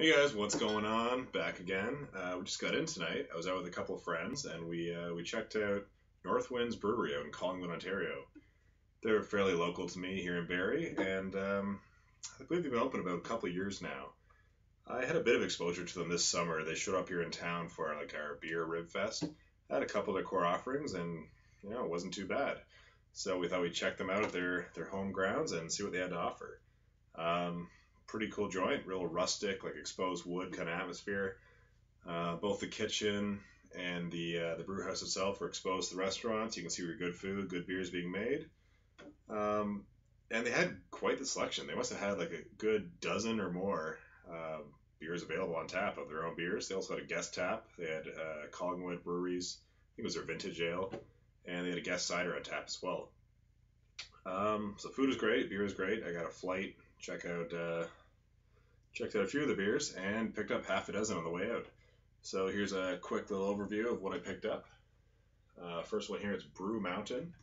Hey guys, what's going on? Back again. We just got in tonight. I was out with a couple of friends, and we checked out Northwind's Brewery out in Collingwood, Ontario. They're fairly local to me here in Barrie, and I believe they've been open about a couple of years now. I had a bit of exposure to them this summer. They showed up here in town for like our beer rib fest. I had a couple of their core offerings, and it wasn't too bad. So we thought we'd check them out at their home grounds and see what they had to offer. Pretty cool joint, real rustic, like exposed wood kind of atmosphere. Both the kitchen and the brew house itself are exposed to the restaurants. You can see where good food, good beers being made. And they had quite the selection. They must have had like a good dozen or more beers available on tap of their own beers. They also had a guest tap. They had Collingwood Breweries, I think it was their vintage ale, and they had a guest cider on tap as well. So food is great, beer is great. I got a flight, checked out a few of the beers, and picked up half a dozen on the way out. So here's a quick little overview of what I picked up. First one here is Brew Mountain.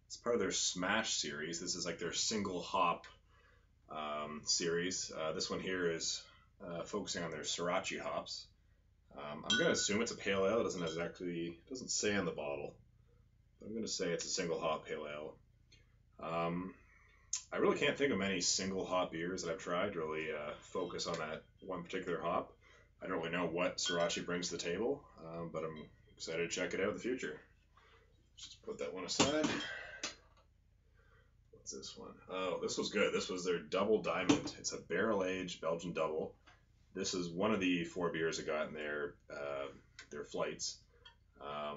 It's part of their Smash series. This is like their single hop series. This one here is focusing on their Sriracha hops. I'm gonna assume it's a pale ale. It doesn't say on the bottle, but I'm gonna say it's a single hop pale ale. I really can't think of many single hop beers that I've tried to really focus on that one particular hop. I don't really know what Sriracha brings to the table, but I'm excited to check it out in the future. Just put that one aside. What's this one? Oh, this was good. This was their Double Diamond. It's a barrel-aged Belgian double. This is one of the 4 beers I got in their flights. I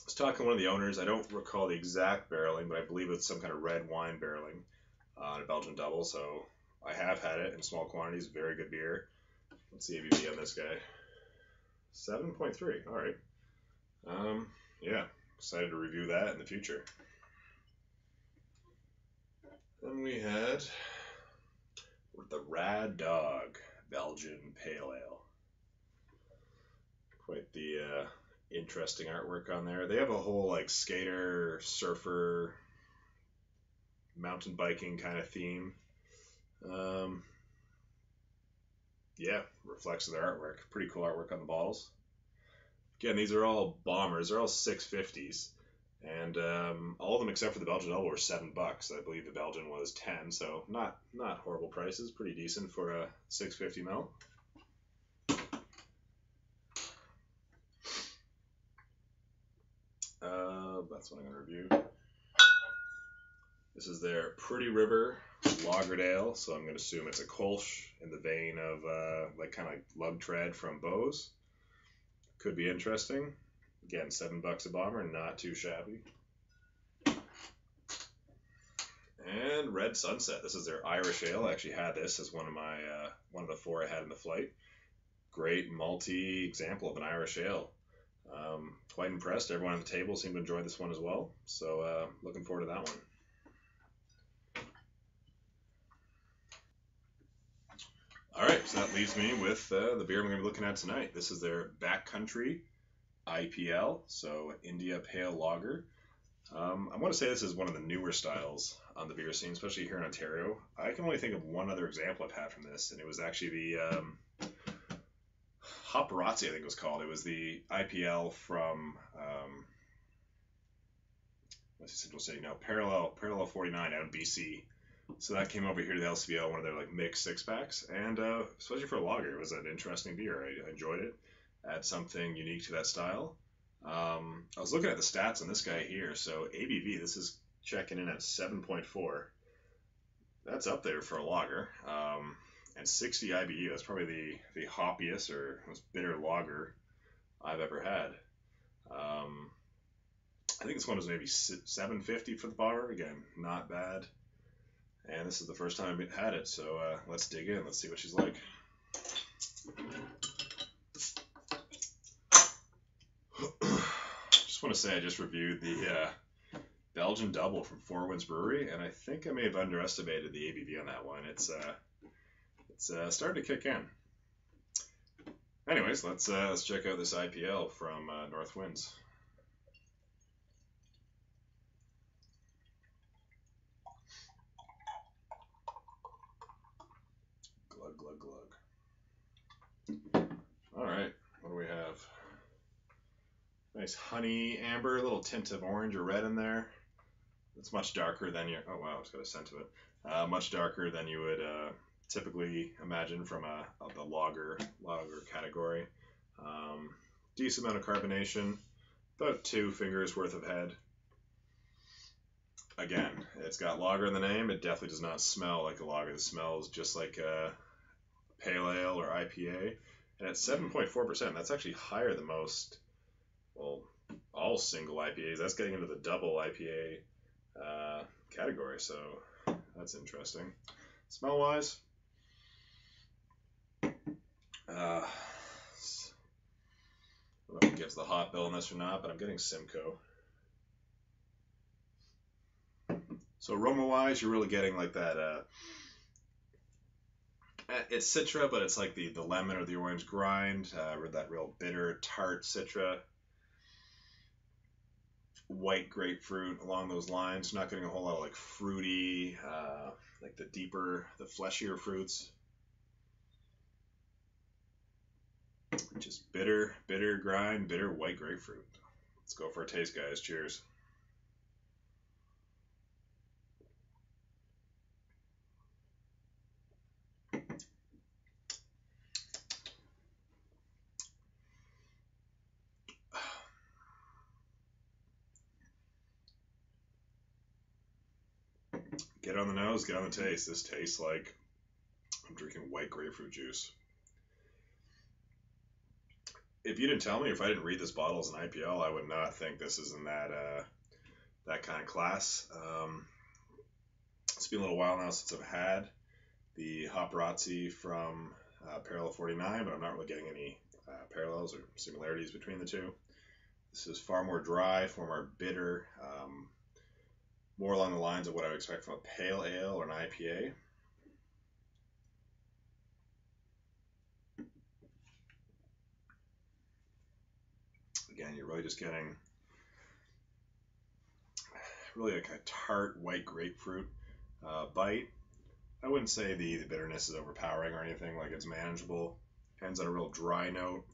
was talking to one of the owners. I don't recall the exact barreling, but I believe it's some kind of red wine barreling on a Belgian double. So I have had it in small quantities. Very good beer. Let's see ABV on this guy. 7.3. All right. Yeah, excited to review that in the future. Then we had the Rad Dog Belgian Pale Ale. Quite the interesting artwork on there. They have a whole like skater, surfer, mountain biking kind of theme. Yeah, reflects their artwork. Pretty cool artwork on the bottles. Again, these are all bombers. They're all 650s, and all of them except for the Belgian double were $7. I believe the Belgian was 10, so not horrible prices. Pretty decent for a 650 ml. That's what I'm going to review. This is their Pretty River Lagered Ale, so I'm going to assume it's a Kolsch in the vein of kind of like Lug Tread from Bose. Could be interesting. Again, $7 a bomber, not too shabby. And Red Sunset. This is their Irish Ale. I actually had this as one of the 4 I had in the flight. Great malty example of an Irish Ale. Quite impressed. Everyone on the table seemed to enjoy this one as well. So looking forward to that one. All right, so that leaves me with the beer I'm going to be looking at tonight. This is their Backcountry IPL, so India Pale Lager. I want to say this is one of the newer styles on the beer scene, especially here in Ontario. I can only think of one other example I've had from this, and it was actually the Paparazzi, I think it was called. It was the IPL from what's the Central City? No, Parallel 49 out in BC. So that came over here to the LCBO, one of their like mixed 6-packs, and especially for a lager, it was an interesting beer. I enjoyed it. Add something unique to that style. I was looking at the stats on this guy here. So ABV, this is checking in at 7.4. That's up there for a lager. And 60 IBU. That's probably the hoppiest or most bitter lager I've ever had. I think this one was maybe 750 for the bar. Again, not bad. And this is the first time I've had it, so let's dig in. Let's see what she's like. Just want to say I just reviewed the Belgian Double from Four Winds Brewery, and I think I may have underestimated the ABV on that one. It's starting to kick in. Anyways, let's check out this IPL from North Winds. Glug, glug, glug. All right, what do we have? Nice honey amber, a little tint of orange or red in there. It's much darker than your. Oh wow, it's got a scent to it. Much darker than you would typically imagine from the lager category. Decent amount of carbonation, about 2 fingers worth of head. Again, it's got lager in the name. It definitely does not smell like a lager. It smells just like a pale ale or IPA. And at 7.4%, that's actually higher than most, well, all single IPAs. That's getting into the double IPA category, so that's interesting. Smell wise, I don't know if it gives the hot bill on this or not, but I'm getting Simcoe. So aroma wise, you're really getting like that. It's Citra, but it's like the lemon or the orange grind, that real bitter, tart Citra. White grapefruit along those lines. Not getting a whole lot of like fruity, like the deeper, the fleshier fruits. Just bitter grind, bitter white grapefruit. Let's go for a taste, guys. Cheers. Get on the nose, get on the taste. This tastes like I'm drinking white grapefruit juice. If you didn't tell me, if I didn't read this bottle as an IPL, I would not think this is in that kind of class. It's been a little while now since I've had the Hopperazzi from Parallel 49, but I'm not really getting any parallels or similarities between the two. This is far more dry, far more bitter, more along the lines of what I would expect from a pale ale or an IPA. Again, you're really just getting really like a tart white grapefruit bite. I wouldn't say the bitterness is overpowering or anything. Like, it's manageable. Ends on a real dry note,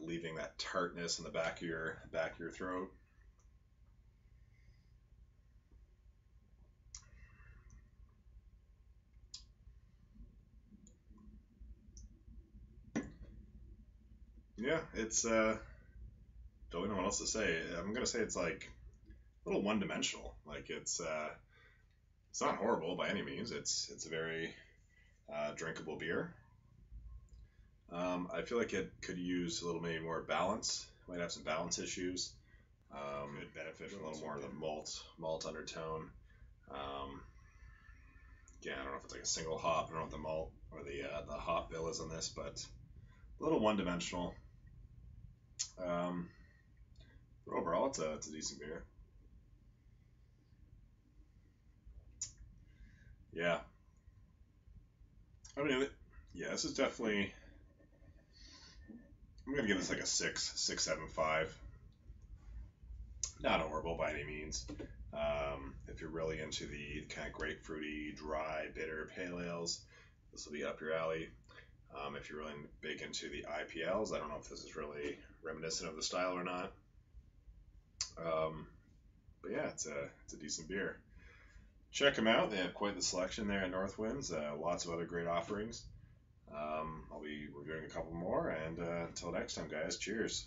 leaving that tartness in the back of your throat. Yeah, it's don't really know what else to say. I'm gonna say it's like a little one-dimensional. Like, it's not horrible by any means. It's a very drinkable beer. I feel like it could use a little maybe more balance. Might have some balance issues. Could benefit from a little more of the malt undertone. Yeah, I don't know if it's like a single hop. I don't know what the malt or the hop bill is on this, but a little one-dimensional. But overall, it's a decent beer. Yeah, I mean, yeah, this is definitely. I'm gonna give this like a 6.75. Not horrible by any means. If you're really into the kind of grapefruity, dry, bitter pale ales, this will be up your alley. If you're really big into the IPLs, I don't know if this is really reminiscent of the style or not. But yeah, it's a decent beer. Check them out. They have quite the selection there at Northwinds. Lots of other great offerings. I'll be reviewing a couple more, and until next time, guys, cheers.